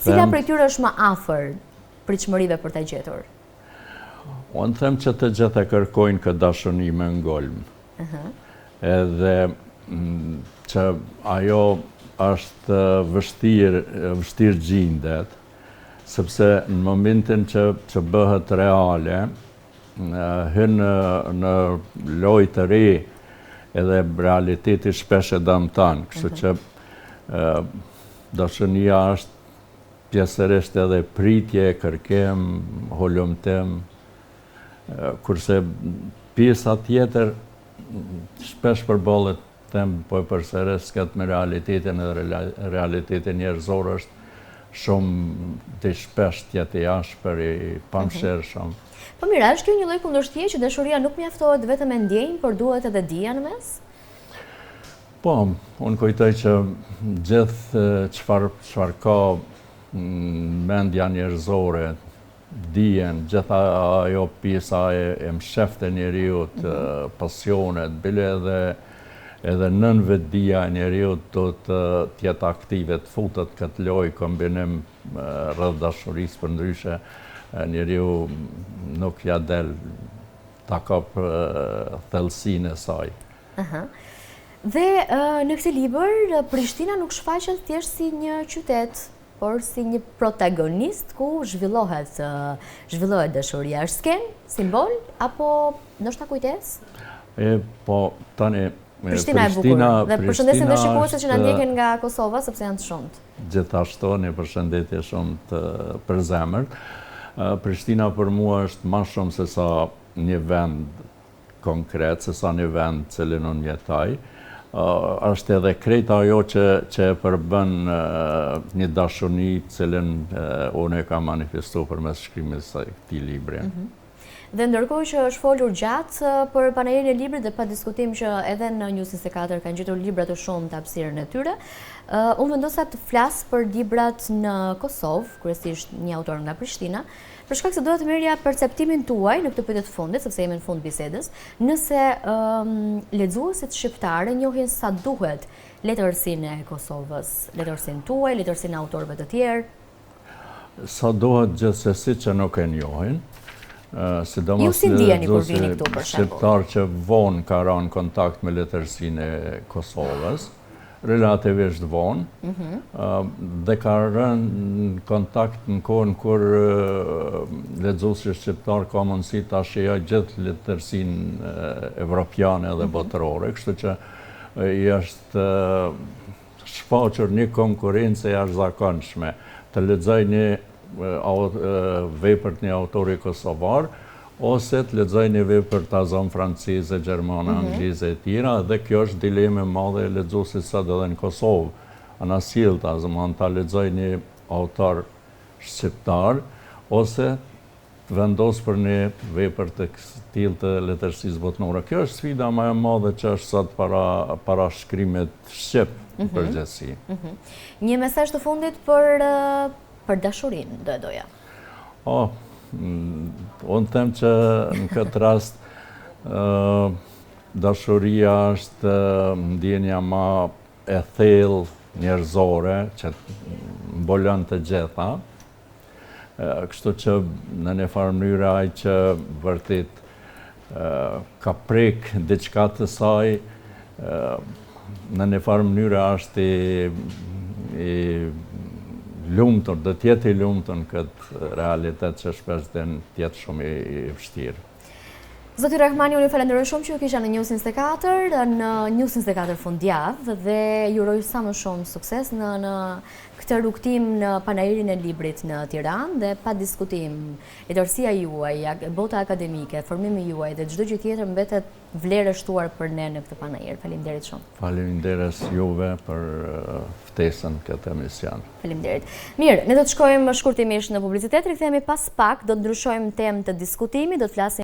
Cila prej tyre është më afër pritshmërive për ta gjetur? Unë them që të gjithë e kërkojnë këtë dashuri me ngolm. Edhe që ajo është vështirë gjindet, sepse në momentin që bëhet reale, hynë në lojë të re, edhe realiteti shpesh e dëmton, kështu që dashuria është pjesërisht edhe pritje, kërkim, hulumtim, kurse pjesa tjetër shpesh përballet po e përsëris këtë me realitetin, edhe realitetin njerëzor është shumë të shpesh tjetë i ashpër, i pamshirshëm. Po mirë, është kjo një lloj kundërshtie që dashuria nuk mjaftohet vetëm me ndjenjë, por duhet edhe dija në mes? Po, unë kujtoj që gjithë çfarë ka mendja njerëzore, dijen, gjitha ajo pjesa e mshefte njeriut, pasionet, bile edhe nën vetdia e njeriut do të tjetë aktive, të futet këtë lojë kombinim rreth dashurisë, për ndryshe njeriu nuk ja del ta kap thellësinë e saj. Dhe në këtë libër, Prishtina nuk shfaqet thjesht si një qytet, por si një protagonist ku zhvillohet dashuria. Është skenë, simbol, apo ndoshta kujtesë? Po, tani Prishtina e bukur. Dhe përshëndesim dhe shikuesit që na ndjekin nga Kosova, sepse janë të shumtë. Gjithashtu, një përshëndetje shumë të përzemërt. Prishtina për mua është më shumë se sa një vend konkret, se sa një vend cilin unë jetoj. Është edhe krejt ajo që e përbën një dashuni cilin unë e ka manifestu përmes shkrimit të këtij libri. Dhe ndërkohë që është folur gjatë për panairin e librit dhe pa diskutim që edhe në News 24 kanë gjetur libra të shumta hapësirën e tyre, unë vendosa të flas për librat në Kosovë, kryesisht një autor nga Prishtina, për shkak se doja të merrja perceptimin tuaj në këtë pyetje të fundit, sepse jemi në fund bisedës, nëse lexuesit shqiptarë njohin sa duhet letërsinë e Kosovës, letërsinë tuaj, letërsinë e autorëve të tjerë. Sa duhet gjithsesi që nuk e njohin. Ju si ndjeni kur vini këtu, për shembull? Shqiptar që vonë ka rënë kontakt me letërsinë e Kosovës, relativisht vonë, dhe ka rënë kontakt në kohën kur lexuesi shqiptar ka mundësi ta shijojë gjithë letërsinë evropiane dhe botërore, kështu që i është shfaqur një konkurrencë e jashtëzakonshme të lexojë një vepër të një autori kosovar, ose të lexojë një vepër të azon franceze, gjermane, anglize e tjera, dhe kjo është dileme madhe e lexuesit sot edhe në Kosovë. Ana sillt ta lexojë një autor shqiptar, ose të vendos për një vepër të tillë të letërsisë botnore. Kjo është sfida më e madhe që është sot para shkrimit shqip në përgjithësi. Një mesazh të fundit për dashurinë, do e doja. Unë them që në këtë rast dashuria është ndjenja më e thellë njerëzore që mbulon të gjitha. Kështu që në një farë mënyrë ai që vërtet ka prek diçka të saj, në një farë mënyrë është i lumtur, do t'jetë i lumtur në këtë realitet që shpesh t'jetë shumë i vështirë. Zoti Rahmani, unë ju falenderoj shumë që ju kisha në News 24, në News 24 fundjavë, dhe ju uroj sa më shumë sukses në këtë rrugtim në panairin e librit në Tiranë, dhe pa diskutim letërsia juaj, bota akademike, formimi juaj dhe çdo gjë tjetër mbetet vlerë e shtuar për ne në këtë panair. Faleminderit shumë. Faleminderit juve për ftesën këtë emision. Faleminderit. Mirë, ne do të shkojmë shkurtimisht në publicitet, rikthehemi pas pak, do të ndryshojmë temë të diskutimit, do të flasim